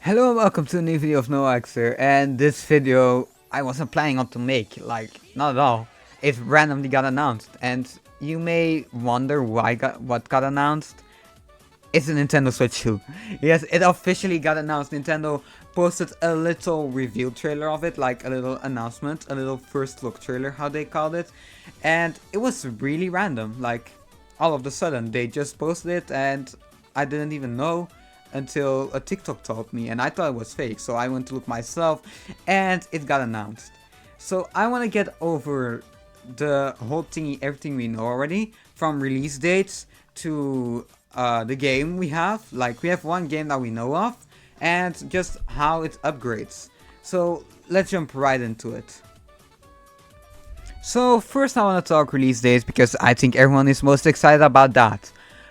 Hello and welcome to a new video of NoAxer, and this video I wasn't planning on to make, like, not at all. It randomly got announced, and you may wonder what got announced. It's a Nintendo Switch 2. Yes, it officially got announced. Nintendo posted a little reveal trailer of it, like a little announcement, a little first look trailer, how they called it. And it was really random, like, all of a sudden, they just posted it and I didn't even know until a TikTok told me, and I thought it was fake, so I went to look myself, and it got announced. So I want to get over the whole thingy, everything we know already, from release dates to the game we have. Like, we have one game that we know of, and just how it upgrades. So let's jump right into it. So first I want to talk release dates because I think everyone is most excited about that.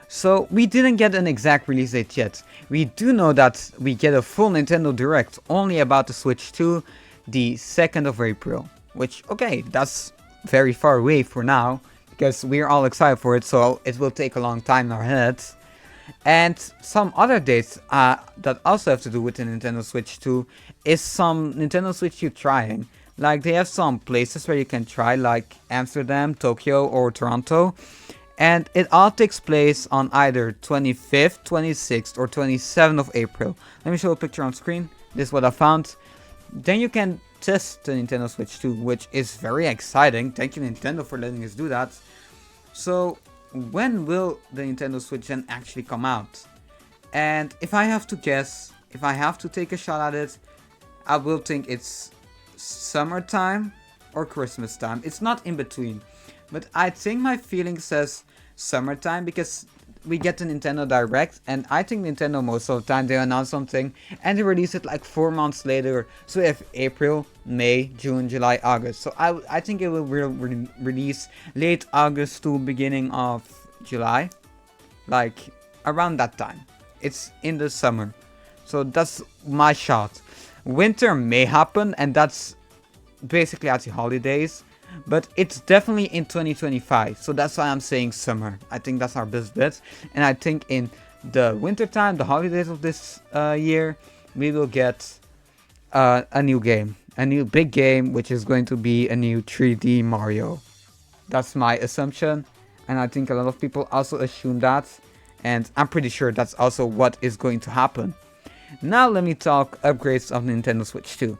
So we didn't get an exact release date yet. We do know that we get a full Nintendo Direct only about the Switch 2 the 2nd of April. Which, okay, that's very far away for now because we're all excited for it, so it will take a long time in our heads. And some other dates that also have to do with the Nintendo Switch 2 is some Nintendo Switch 2 trying. Like, they have some places where you can try, like Amsterdam, Tokyo, or Toronto. And it all takes place on either 25th, 26th, or 27th of April. Let me show a picture on screen. This is what I found. Then you can test the Nintendo Switch 2, which is very exciting. Thank you, Nintendo, for letting us do that. So, when will the Nintendo Switch then actually come out? And if I have to guess, if I have to take a shot at it, I will think it's summertime or Christmas time. It's not in between. But I think my feeling says summertime because we get the Nintendo Direct, and I think Nintendo most of the time they announce something and they release it like 4 months later. So if April, May, June, July, August. So I think it will release late August to beginning of July, like around that time. It's in the summer, so that's my shot. Winter may happen, and that's basically at the holidays. But it's definitely in 2025, so that's why I'm saying summer. I think that's our best bet. And I think in the winter time, the holidays of this year, we will get a new game. A new big game, which is going to be a new 3D Mario. That's my assumption. And I think a lot of people also assume that. And I'm pretty sure that's also what is going to happen. Now let me talk upgrades of Nintendo Switch 2.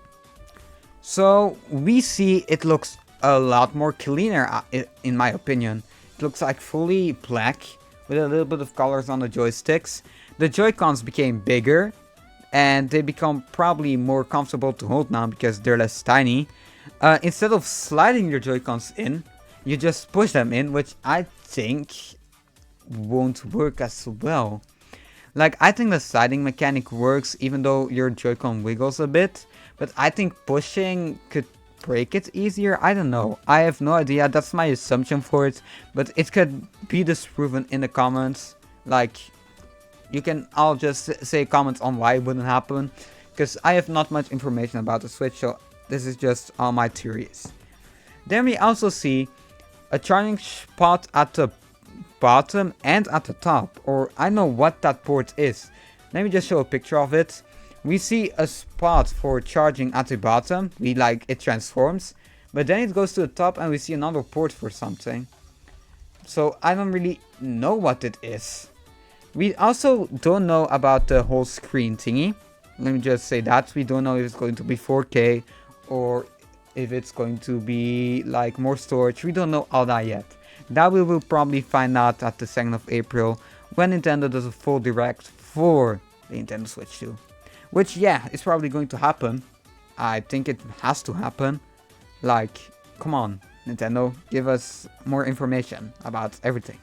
So we see it looks a lot more cleaner in my opinion. It looks like fully black with a little bit of colors on the joysticks. The Joy-Cons became bigger and they become probably more comfortable to hold now because they're less tiny. Instead of sliding your Joy-Cons in, you just push them in, which I think won't work as well. Like, I think the sliding mechanic works even though your Joy-Con wiggles a bit, but I think pushing could break it easier. I don't know. I have no idea. That's my assumption for it, but it could be disproven in the comments. Like, you can all just say comments on why it wouldn't happen, because I have not much information about the Switch, so this is just all my theories. Then we also see a charging spot at the bottom and at the top, or I know what that port is. Let me just show a picture of it. We see a spot for charging at the bottom, it transforms, but then it goes to the top and we see another port for something. So I don't really know what it is. We also don't know about the whole screen thingy. Let me just say that. We don't know if it's going to be 4K or if it's going to be like more storage. We don't know all that yet. That we will probably find out at the 2nd of April when Nintendo does a full direct for the Nintendo Switch 2. Which, yeah, is probably going to happen. I think it has to happen. Like, come on, Nintendo, give us more information about everything.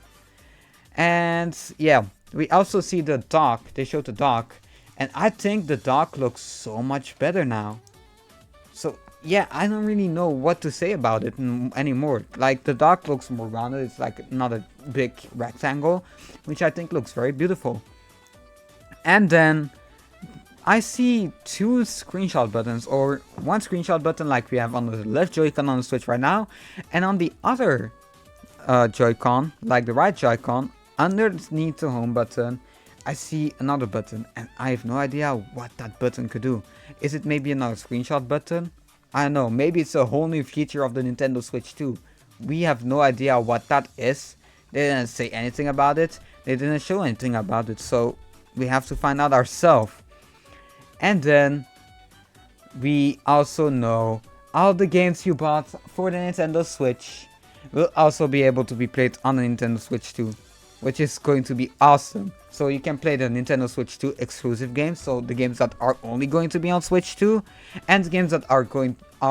And, yeah, we also see the dock. They showed the dock. And I think the dock looks so much better now. So, yeah, I don't really know what to say about it anymore. Like, the dock looks more rounded. It's like not a big rectangle, which I think looks very beautiful. And then I see 2 screenshot buttons, or one screenshot button like we have on the left Joy-Con on the Switch right now, and on the other Joy-Con, like the right Joy-Con, underneath the home button, I see another button and I have no idea what that button could do. Is it maybe another screenshot button? I don't know, maybe it's a whole new feature of the Nintendo Switch 2. We have no idea what that is. They didn't say anything about it. They didn't show anything about it, so we have to find out ourselves. And then we also know all the games you bought for the Nintendo Switch will also be able to be played on the Nintendo Switch 2, which is going to be awesome. So you can play the Nintendo Switch 2 exclusive games, so the games that are only going to be on Switch 2, and the games that are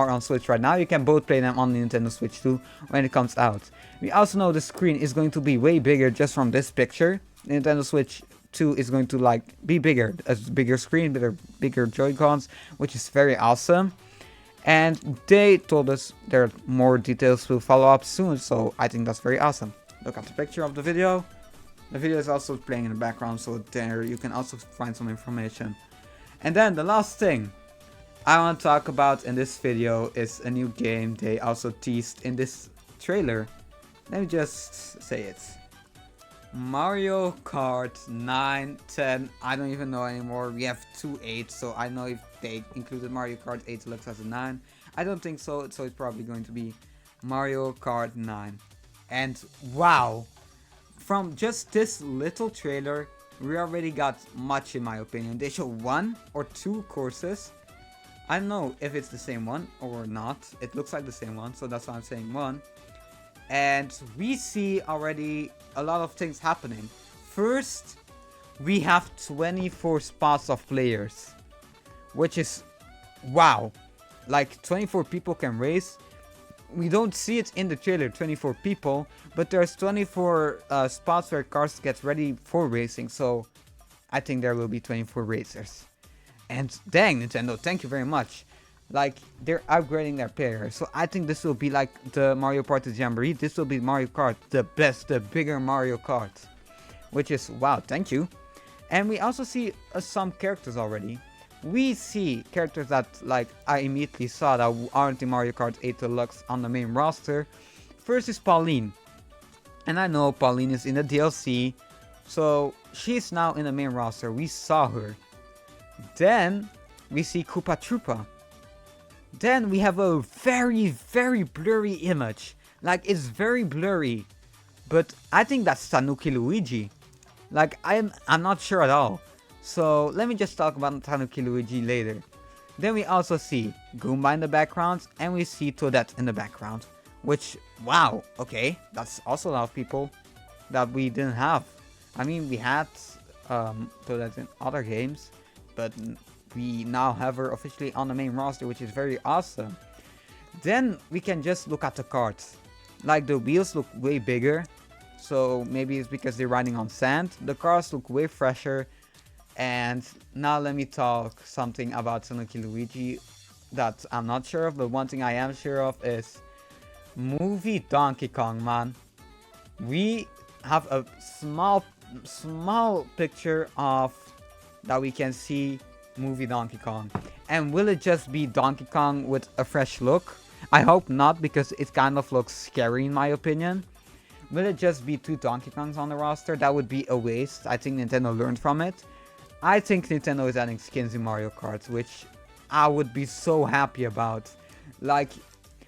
on Switch right now, you can both play them on the Nintendo Switch 2 when it comes out. We also know the screen is going to be way bigger just from this picture. The Nintendo Switch 2 is going to like be bigger, a bigger screen, bigger Joy-Cons, which is very awesome. And they told us there are more details will follow up soon, so I think that's very awesome. Look at the picture of the video. The video is also playing in the background, so there you can also find some information. And then the last thing I want to talk about in this video is a new game they also teased in this trailer. Let me just say it. Mario Kart 9, 10, I don't even know anymore. We have 2 8, so I know if they included Mario Kart 8 Deluxe as a 9. I don't think so, so it's probably going to be Mario Kart 9. And wow, from just this little trailer, we already got much in my opinion. They show 1 or 2 courses. I don't know if it's the same one or not. It looks like the same one, so that's why I'm saying 1. And we see already a lot of things happening. First, we have 24 spots of players, which is wow. Like 24 people can race. We don't see it in the trailer, 24 people, but there's 24 spots where cars get ready for racing, so I think there will be 24 racers. And dang, Nintendo, thank you very much. Like, they're upgrading their players, so I think this will be like the Mario Party Jamboree. This will be Mario Kart, the best, the bigger Mario Kart, which is wow, thank you. And we also see some characters already. We see characters that like I immediately saw that aren't in Mario Kart 8 Deluxe on the main roster. First is Pauline, and I know Pauline is in the DLC, so she's now in the main roster. We saw her. Then we see Koopa Troopa. Then we have a very, very blurry image. Like, it's very blurry, but I think that's Tanuki Luigi. Like, I'm not sure at all. So let me just talk about Tanuki Luigi later. Then we also see Goomba in the background, and we see Toadette in the background. Which, wow, okay, that's also a lot of people that we didn't have. I mean, we had Toadette in other games, but we now have her officially on the main roster, which is very awesome. Then we can just look at the carts. Like, the wheels look way bigger, so maybe it's because they're riding on sand. The cars look way fresher. And now let me talk something about Tanuki Luigi that I'm not sure of, but one thing I am sure of is movie Donkey Kong, man. We have a small picture of that we can see movie Donkey Kong. And will it just be Donkey Kong with a fresh look? I hope not, because it kind of looks scary in my opinion. Will it just be 2 Donkey Kongs on the roster? That would be a waste. I think Nintendo learned from it. I think Nintendo is adding skins in Mario Kart, which I would be so happy about. Like,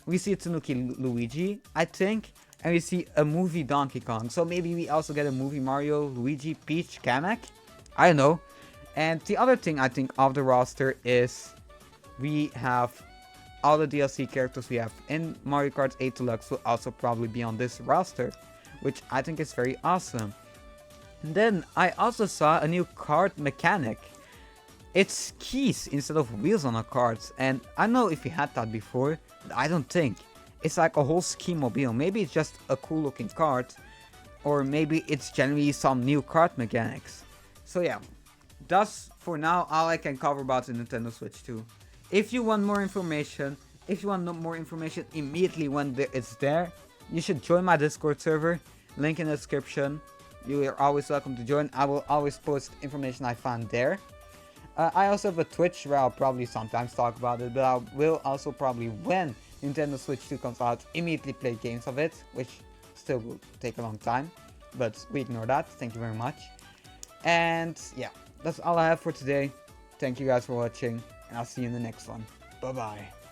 we see Tanuki Luigi, I think, and we see a movie Donkey Kong. So maybe we also get a movie Mario, Luigi, Peach, Kamek? I don't know. And the other thing I think of the roster is we have all the DLC characters we have in Mario Kart 8 Deluxe will also probably be on this roster, which I think is very awesome. And then I also saw a new kart mechanic. It's keys instead of wheels on a kart, and I don't know if we had that before, but I don't think. It's like a whole ski mobile. Maybe it's just a cool looking kart, or maybe it's generally some new kart mechanics. So yeah, that's for now all I can cover about the Nintendo Switch 2. If you want more information, immediately when it's there, you should join my Discord server, link in the description. You are always welcome to join. I will always post information I find there. I also have a Twitch where I'll probably sometimes talk about it, but I will also probably, when Nintendo Switch 2 comes out, immediately play games of it, which still will take a long time, but we ignore that. Thank you very much. And yeah, that's all I have for today. Thank you guys for watching, and I'll see you in the next one. Bye bye.